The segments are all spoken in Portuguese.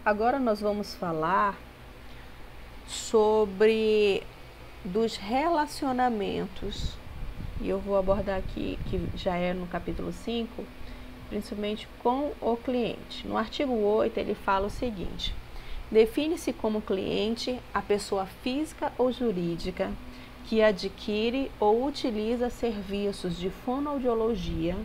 Agora nós vamos falar sobre dos relacionamentos, e eu vou abordar aqui, que já é no capítulo 5, principalmente com o cliente. No artigo 8, ele fala o seguinte: define-se como cliente a pessoa física ou jurídica que adquire ou utiliza serviços de fonoaudiologia,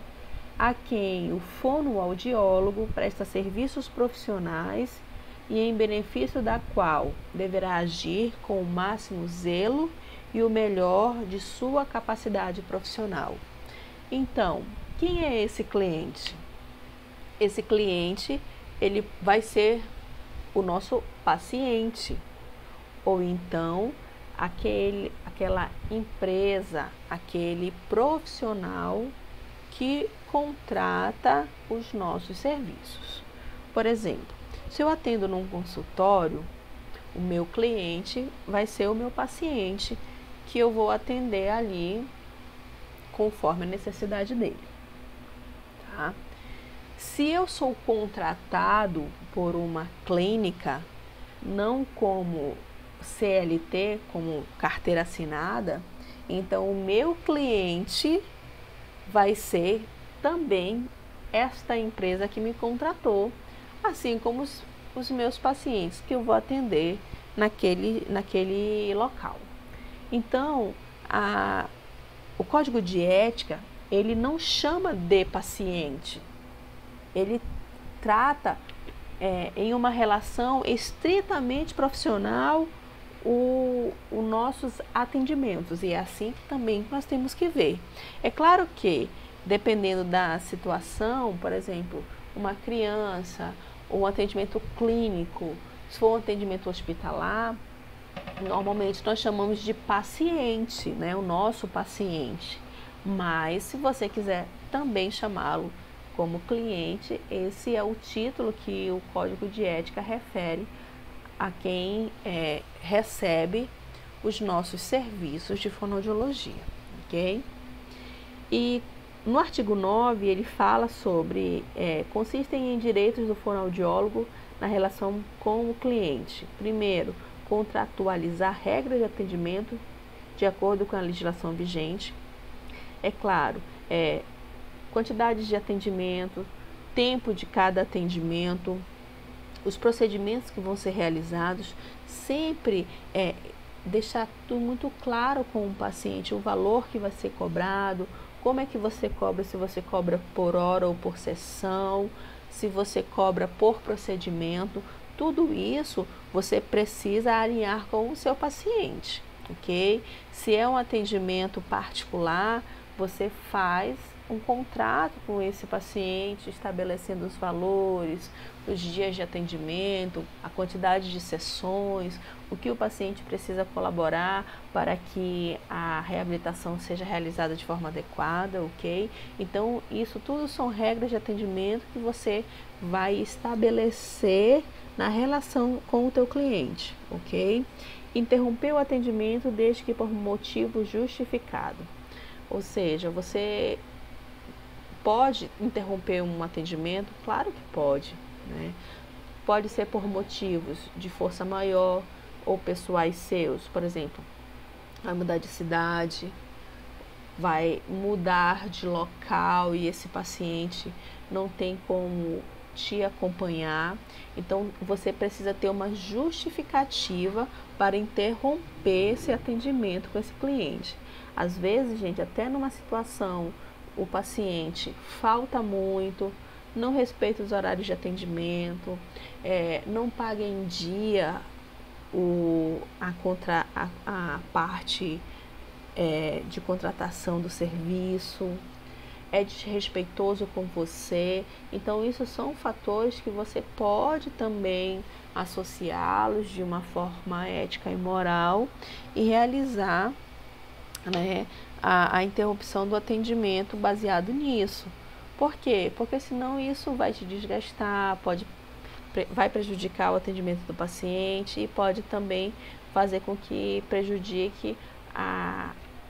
a quem o fonoaudiólogo presta serviços profissionais e em benefício da qual deverá agir com o máximo zelo e o melhor de sua capacidade profissional. Então, quem é esse cliente? Esse cliente, ele vai ser o nosso paciente, ou então aquela empresa, aquele profissional que contrata os nossos serviços. Por exemplo, se eu atendo num consultório, o meu cliente vai ser o meu paciente, que eu vou atender ali conforme a necessidade dele, tá? Se eu sou contratado por uma clínica, não como CLT, como carteira assinada, então o meu cliente vai ser também esta empresa que me contratou, assim como os meus pacientes que eu vou atender naquele local. Então, o código de ética, ele não chama de paciente, ele trata em uma relação estritamente profissional os nossos atendimentos, e é assim que também nós temos que ver. É claro que, dependendo da situação, por exemplo, uma criança, ou um atendimento clínico, se for um atendimento hospitalar, normalmente nós chamamos de paciente, né? O nosso paciente. Mas se você quiser também chamá-lo como cliente, esse é o título que o Código de Ética refere a quem recebe os nossos serviços de fonoaudiologia, ok? E no artigo 9, ele fala sobre, consistem em direitos do fonoaudiólogo na relação com o cliente. Primeiro, contratualizar regras de atendimento de acordo com a legislação vigente. É claro, quantidades de atendimento, tempo de cada atendimento, os procedimentos que vão ser realizados, sempre deixar tudo muito claro com o paciente, o valor que vai ser cobrado, como é que você cobra, se você cobra por hora ou por sessão, se você cobra por procedimento, tudo isso você precisa alinhar com o seu paciente, ok? Se é um atendimento particular, você faz um contrato com esse paciente, estabelecendo os valores, os dias de atendimento, a quantidade de sessões, o que o paciente precisa colaborar para que a reabilitação seja realizada de forma adequada, ok? Então, isso tudo são regras de atendimento que você vai estabelecer na relação com o teu cliente, ok? Interromper o atendimento desde que por motivo justificado. Ou seja, você pode interromper um atendimento? Claro que pode, né? Pode ser por motivos de força maior ou pessoais seus, por exemplo, vai mudar de cidade, vai mudar de local e esse paciente não tem como te acompanhar, então você precisa ter uma justificativa para interromper esse atendimento com esse cliente. Às vezes, gente, até numa situação o paciente falta muito, não respeita os horários de atendimento, não paga em dia a parte de contratação do serviço, é desrespeitoso com você. Então, isso são fatores que você pode também associá-los de uma forma ética e moral e realizar, né, a interrupção do atendimento baseado nisso. Por quê? Porque senão isso vai te desgastar, vai prejudicar o atendimento do paciente e pode também fazer com que prejudique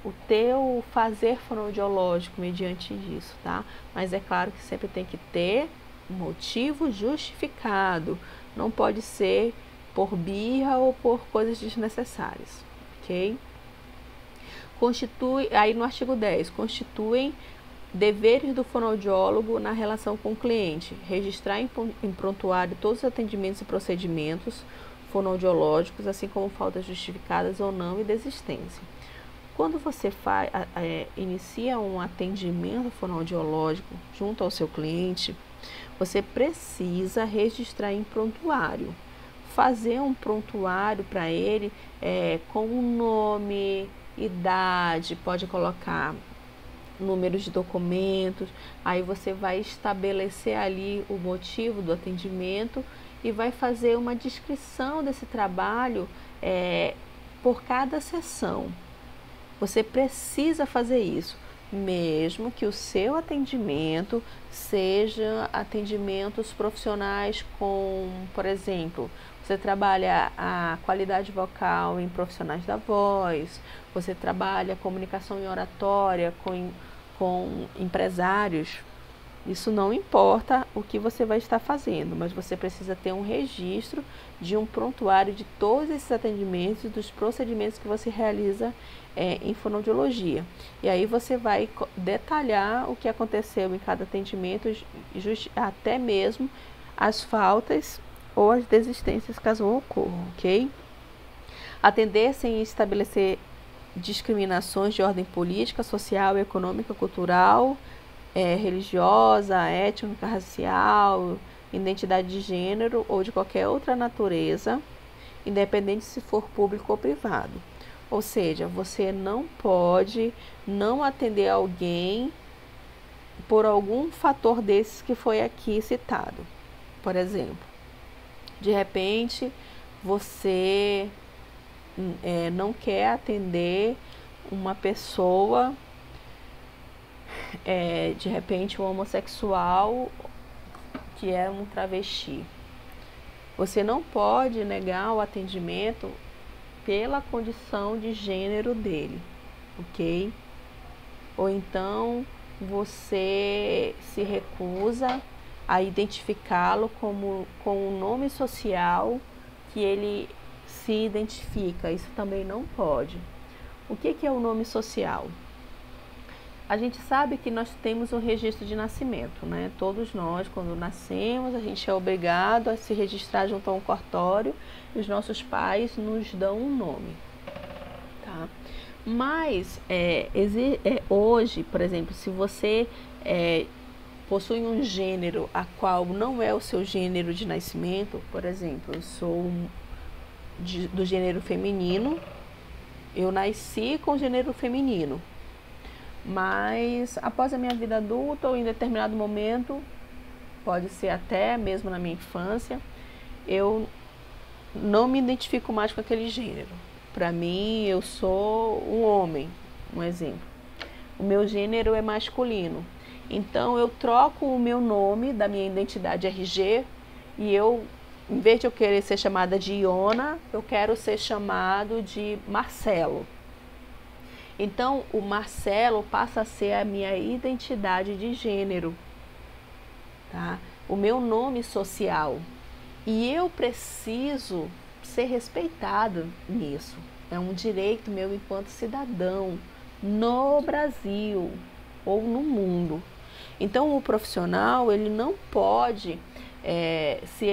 o teu fazer fonoaudiológico mediante disso, tá? Mas é claro que sempre tem que ter motivo justificado. Não pode ser por birra ou por coisas desnecessárias, ok? Aí no artigo 10, constituem deveres do fonoaudiólogo na relação com o cliente, registrar em prontuário todos os atendimentos e procedimentos fonoaudiológicos, assim como faltas justificadas ou não e desistência. Quando você inicia um atendimento fonoaudiológico junto ao seu cliente, você precisa registrar em prontuário. Fazer um prontuário para ele com o nome, idade, pode colocar números de documentos, aí você vai estabelecer ali o motivo do atendimento e vai fazer uma descrição desse trabalho por cada sessão. Você precisa fazer isso, mesmo que o seu atendimento seja atendimentos profissionais com, por exemplo, você trabalha a qualidade vocal em profissionais da voz, você trabalha comunicação em oratória com empresários. Isso não importa o que você vai estar fazendo, mas você precisa ter um registro de um prontuário de todos esses atendimentos e dos procedimentos que você realiza em fonoaudiologia. E aí você vai detalhar o que aconteceu em cada atendimento, até mesmo as faltas ou as desistências caso ocorram, ok? Atender sem estabelecer discriminações de ordem política, social, econômica, cultural, religiosa, étnica, racial, identidade de gênero ou de qualquer outra natureza, independente se for público ou privado. Ou seja, você não pode não atender alguém por algum fator desses que foi aqui citado. Por exemplo, de repente você não quer atender uma pessoa, de repente um homossexual que é um travesti. Você não pode negar o atendimento pela condição de gênero dele, ok? Ou então você se recusa a identificá-lo com o nome social que ele se identifica. Isso também não pode. O que é o nome social? A gente sabe que nós temos um registro de nascimento, né? Todos nós, quando nascemos, a gente é obrigado a se registrar junto a um cartório e os nossos pais nos dão um nome, tá? Mas hoje, por exemplo, se você possui um gênero a qual não é o seu gênero de nascimento, por exemplo, eu sou do gênero feminino, eu nasci com gênero feminino, mas após a minha vida adulta ou em determinado momento, pode ser até mesmo na minha infância, eu não me identifico mais com aquele gênero. Para mim, eu sou um homem, um exemplo. O meu gênero é masculino. Então, eu troco o meu nome da minha identidade RG e eu, em vez de eu querer ser chamada de Iona, eu quero ser chamado de Marcelo. Então, o Marcelo passa a ser a minha identidade de gênero, tá? O meu nome social. E eu preciso ser respeitado nisso. É um direito meu enquanto cidadão no Brasil ou no mundo. Então, o profissional, ele não pode, se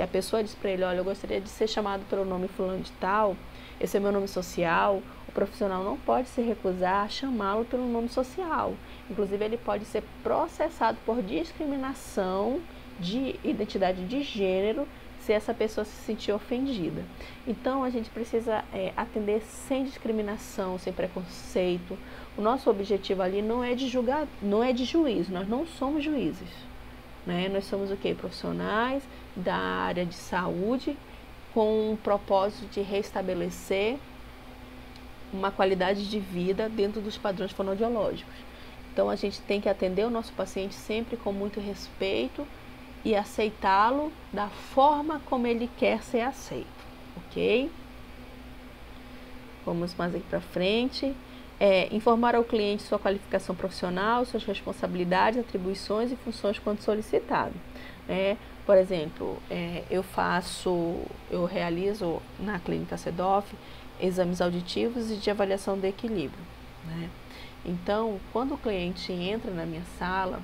a pessoa diz para ele, olha, eu gostaria de ser chamado pelo nome fulano de tal, esse é meu nome social, o profissional não pode se recusar a chamá-lo pelo nome social. Inclusive, ele pode ser processado por discriminação de identidade de gênero, se essa pessoa se sentir ofendida. Então, a gente precisa atender sem discriminação, sem preconceito. O nosso objetivo ali não é de julgar, não é de juízo, nós não somos juízes, né? Nós somos o quê? Profissionais da área de saúde com o propósito de restabelecer uma qualidade de vida dentro dos padrões fonoaudiológicos. Então, a gente tem que atender o nosso paciente sempre com muito respeito e aceitá-lo da forma como ele quer ser aceito, ok? Vamos mais aqui para frente. Informar ao cliente sua qualificação profissional, suas responsabilidades, atribuições e funções quando solicitado. né? Por exemplo, eu realizo na clínica CEDOF exames auditivos e de avaliação do equilíbrio, né? Então, quando o cliente entra na minha sala,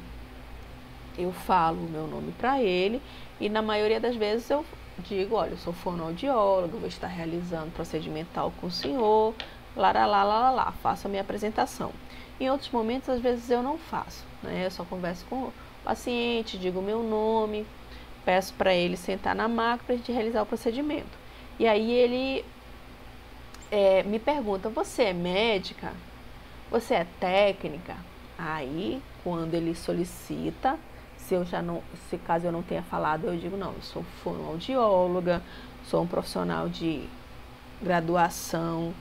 eu falo o meu nome para ele e na maioria das vezes eu digo, olha, eu sou fonoaudióloga, vou estar realizando procedimento tal com o senhor, lá, faço a minha apresentação. Em outros momentos, às vezes eu não faço, né? Eu só converso com o paciente, digo o meu nome, peço para ele sentar na maca para a gente realizar o procedimento. E aí ele me pergunta, você é médica? Você é técnica? Aí, quando ele solicita, se caso eu não tenha falado, eu digo, não, eu sou fonoaudióloga, sou um profissional de graduação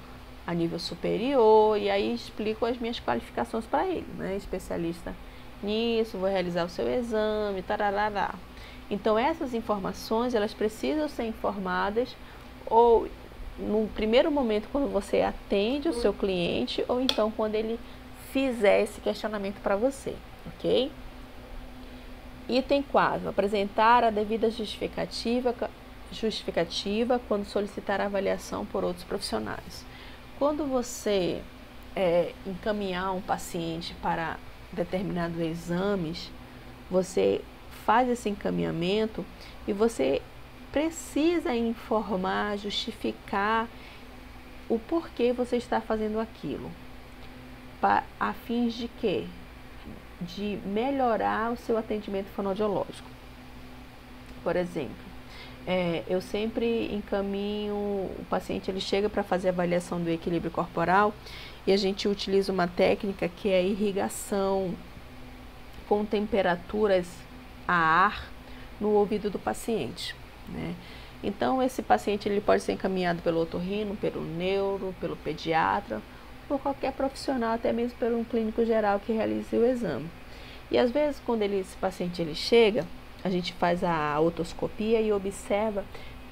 a nível superior, e aí explico as minhas qualificações para ele, né? Especialista nisso, vou realizar o seu exame, tarará. Então, essas informações, elas precisam ser informadas ou no primeiro momento quando você atende o seu cliente ou então quando ele fizer esse questionamento para você, ok? Item 4, apresentar a devida justificativa quando solicitar avaliação por outros profissionais. Quando você encaminhar um paciente para determinados exames, você faz esse encaminhamento e você precisa informar, justificar o porquê você está fazendo aquilo. A fins de quê? De melhorar o seu atendimento fonoaudiológico. Por exemplo, eu sempre encaminho o paciente, ele chega para fazer a avaliação do equilíbrio corporal e a gente utiliza uma técnica que é a irrigação com temperaturas a ar no ouvido do paciente, né? Então, esse paciente ele pode ser encaminhado pelo otorrino, pelo neuro, pelo pediatra, por qualquer profissional, até mesmo por um clínico geral que realize o exame. E às vezes, quando esse paciente ele chega, a gente faz a otoscopia e observa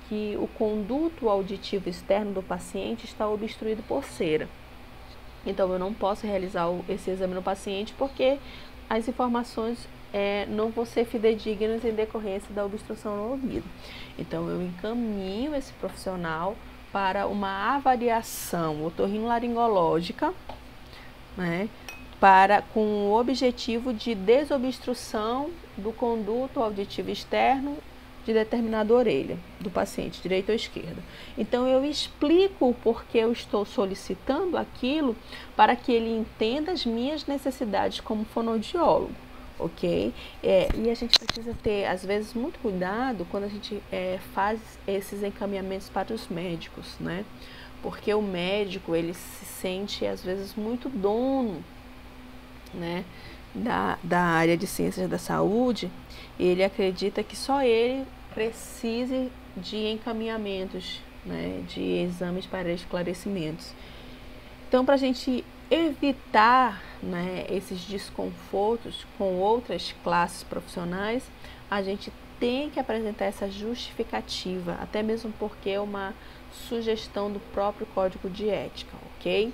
que o conduto auditivo externo do paciente está obstruído por cera. Então, eu não posso realizar esse exame no paciente porque as informações não vão ser fidedignas em decorrência da obstrução no ouvido. Então, eu encaminho esse profissional para uma avaliação otorrinolaringológica, né, com o objetivo de desobstrução do conduto auditivo externo de determinada orelha do paciente, direita ou esquerda. Então, eu explico o porquê eu estou solicitando aquilo para que ele entenda as minhas necessidades como fonoaudiólogo, ok? E a gente precisa ter, às vezes, muito cuidado quando a gente faz esses encaminhamentos para os médicos, né? Porque o médico, ele se sente, às vezes, muito dono, né, da área de ciências da saúde, e ele acredita que só ele precise de encaminhamentos, né, de exames para esclarecimentos. Então, para a gente evitar, né, esses desconfortos com outras classes profissionais, a gente tem que apresentar essa justificativa, até mesmo porque é uma sugestão do próprio Código de Ética, ok?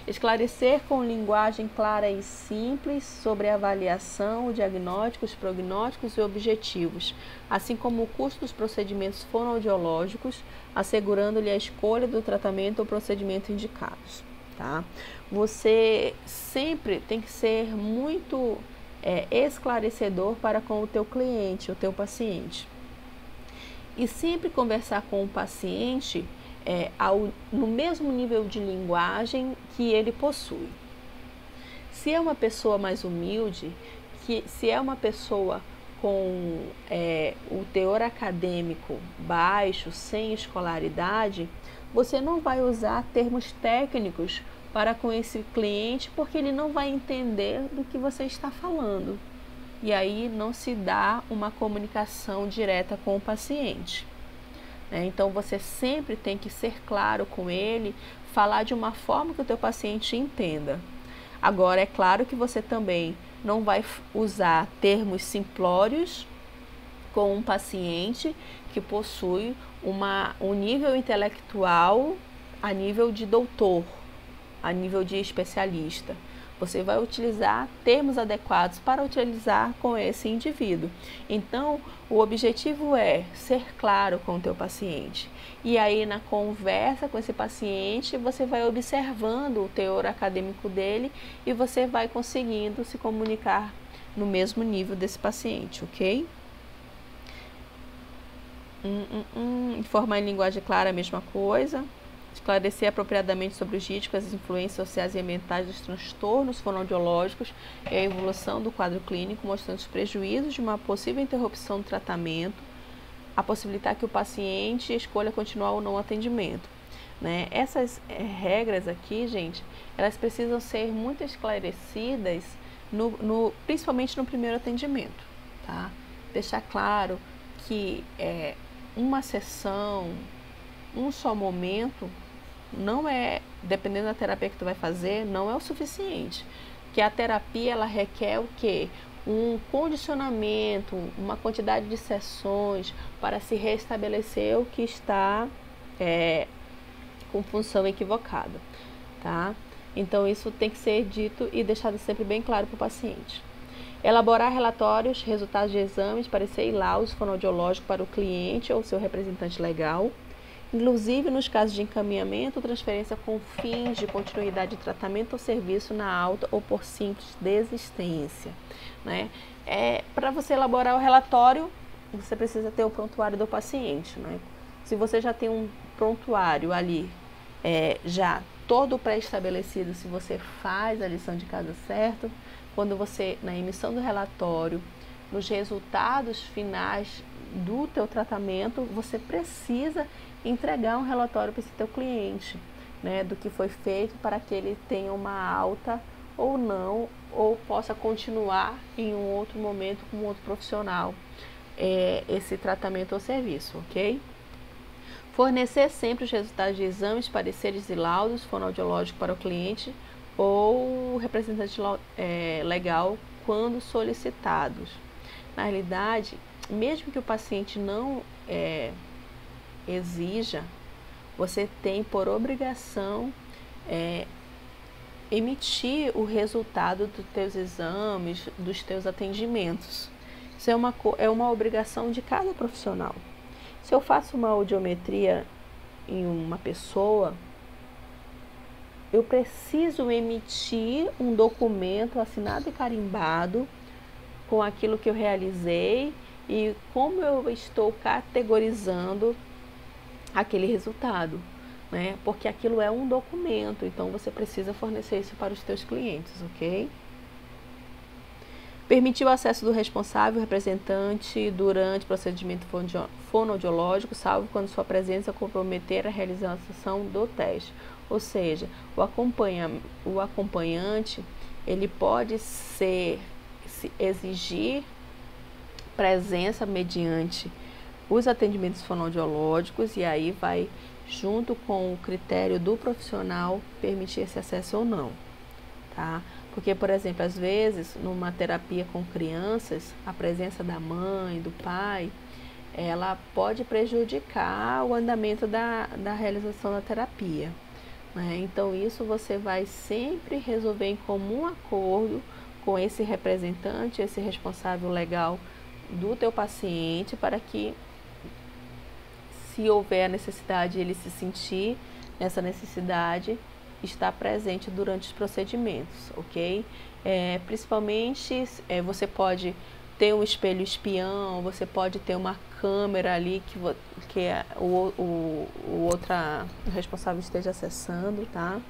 Esclarecer com linguagem clara e simples sobre a avaliação, o diagnóstico, os prognósticos e objetivos, assim como o custo dos procedimentos fonoaudiológicos, assegurando-lhe a escolha do tratamento ou procedimento indicados, tá? Você sempre tem que ser muito esclarecedor para com o teu cliente, o teu paciente. E sempre conversar com o paciente no mesmo nível de linguagem que ele possui. Se é uma pessoa mais humilde, se é uma pessoa com o teor acadêmico baixo, sem escolaridade, você não vai usar termos técnicos para com esse cliente, porque ele não vai entender do que você está falando. E aí não se dá uma comunicação direta com o paciente. Então, você sempre tem que ser claro com ele, falar de uma forma que o teu paciente entenda. Agora, é claro que você também não vai usar termos simplórios com um paciente que possui um nível intelectual a nível de doutor, a nível de especialista. Você vai utilizar termos adequados para utilizar com esse indivíduo. Então, o objetivo é ser claro com o teu paciente. E aí, na conversa com esse paciente, você vai observando o teor acadêmico dele e você vai conseguindo se comunicar no mesmo nível desse paciente, ok? Informar em linguagem clara a mesma coisa. Esclarecer apropriadamente sobre os riscos, as influências sociais e ambientais dos transtornos fonoaudiológicos e a evolução do quadro clínico, mostrando os prejuízos de uma possível interrupção do tratamento, a possibilitar que o paciente escolha continuar ou não o atendimento. Né? Essas regras aqui, gente, elas precisam ser muito esclarecidas, principalmente no primeiro atendimento. Tá? Deixar claro que uma sessão, um só momento, não é, dependendo da terapia que tu vai fazer, não é o suficiente. Que a terapia, ela requer o quê? Um condicionamento, uma quantidade de sessões para se restabelecer o que está com função equivocada, tá? Então, isso tem que ser dito e deixado sempre bem claro para o paciente. Elaborar relatórios, resultados de exames, parecer e laudos fonoaudiológicos para o cliente ou seu representante legal, inclusive nos casos de encaminhamento ou transferência com fins de continuidade de tratamento ou serviço na alta ou por simples desistência. Né? Para você elaborar o relatório, você precisa ter o prontuário do paciente. Né? Se você já tem um prontuário ali, já todo pré-estabelecido, se você faz a lição de casa certo, quando você, na emissão do relatório, nos resultados finais do teu tratamento, você precisa entregar um relatório para esse teu cliente, né, do que foi feito para que ele tenha uma alta ou não, ou possa continuar em um outro momento com um outro profissional esse tratamento ou serviço, ok? Fornecer sempre os resultados de exames, pareceres e laudos fonoaudiológicos para o cliente ou representante legal quando solicitados. Na realidade, mesmo que o paciente não exija, você tem por obrigação emitir o resultado dos teus exames, dos teus atendimentos. Isso é uma obrigação de cada profissional. Se eu faço uma audiometria em uma pessoa, eu preciso emitir um documento assinado e carimbado com aquilo que eu realizei e como eu estou categorizando aquele resultado, né? Porque aquilo é um documento, então você precisa fornecer isso para os teus clientes, ok? Permitir o acesso do responsável, representante, durante o procedimento fonoaudiológico, salvo quando sua presença comprometer a realização do teste. Ou seja, o acompanhante, ele pode exigir presença mediante os atendimentos fonoaudiológicos e aí vai, junto com o critério do profissional, permitir esse acesso ou não, tá? Porque, por exemplo, às vezes, numa terapia com crianças, a presença da mãe, do pai, ela pode prejudicar o andamento da realização da terapia. Né? Então, isso você vai sempre resolver em comum acordo com esse representante, esse responsável legal do teu paciente, para que, se houver a necessidade, ele se sentir nessa necessidade, está presente durante os procedimentos, ok? Principalmente, você pode ter um espelho espião, você pode ter uma câmera ali que o responsável esteja acessando, tá?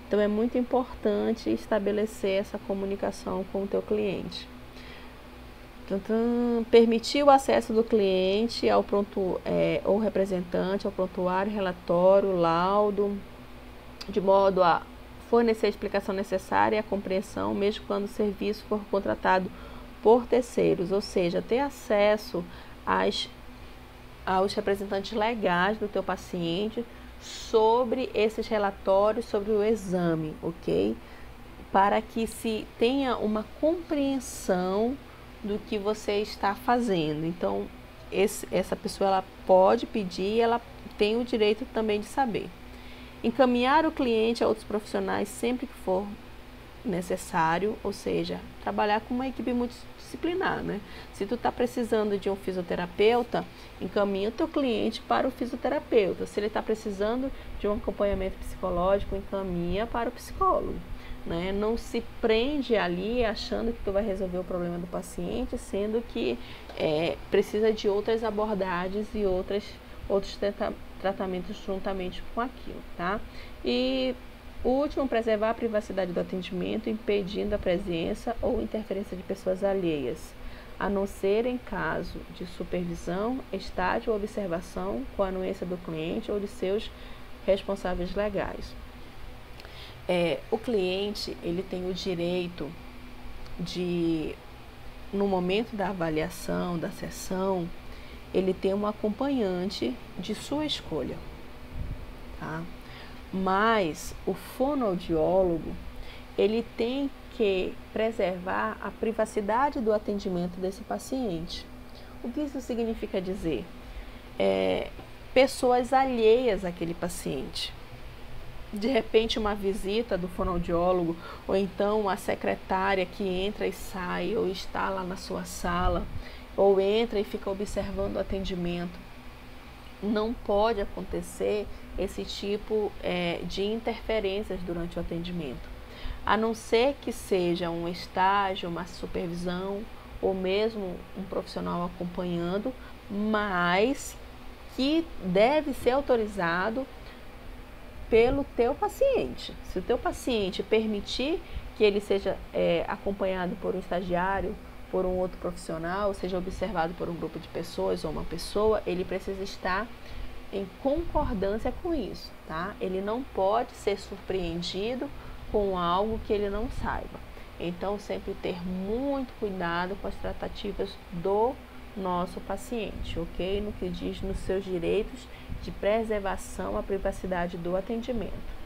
Então, é muito importante estabelecer essa comunicação com o teu cliente. Permitir o acesso do cliente ou representante ao prontuário, relatório, laudo, de modo a fornecer a explicação necessária e a compreensão, mesmo quando o serviço for contratado por terceiros, ou seja, ter acesso aos representantes legais do teu paciente sobre esses relatórios, sobre o exame, ok? Para que se tenha uma compreensão do que você está fazendo. Então, essa pessoa ela pode pedir, ela tem o direito também de saber. Encaminhar o cliente a outros profissionais sempre que for necessário, ou seja, trabalhar com uma equipe multidisciplinar, né? Se tu está precisando de um fisioterapeuta, encaminha o teu cliente para o fisioterapeuta. Se ele está precisando de um acompanhamento psicológico, encaminha para o psicólogo, né? Não se prende ali achando que tu vai resolver o problema do paciente, sendo que precisa de outras abordagens e outros tratamentos juntamente com aquilo, tá? E o último, preservar a privacidade do atendimento, impedindo a presença ou interferência de pessoas alheias, a não ser em caso de supervisão, estágio ou observação com a anuência do cliente ou de seus responsáveis legais. O cliente, ele tem o direito de, no momento da avaliação, da sessão, ele ter um acompanhante de sua escolha, tá? Mas o fonoaudiólogo, ele tem que preservar a privacidade do atendimento desse paciente. O que isso significa dizer? Pessoas alheias àquele paciente. De repente, uma visita do fonoaudiólogo, ou então a secretária que entra e sai, ou está lá na sua sala, ou entra e fica observando o atendimento. Não pode acontecer esse tipo de interferências durante o atendimento, a não ser que seja um estágio, uma supervisão ou mesmo um profissional acompanhando, mas que deve ser autorizado pelo teu paciente. Se o teu paciente permitir que ele seja acompanhado por um estagiário, por um outro profissional, seja observado por um grupo de pessoas ou uma pessoa, ele precisa estar em concordância com isso, tá? Ele não pode ser surpreendido com algo que ele não saiba. Então, sempre ter muito cuidado com as tratativas do nosso paciente, ok? No que diz nos seus direitos de preservação à privacidade do atendimento.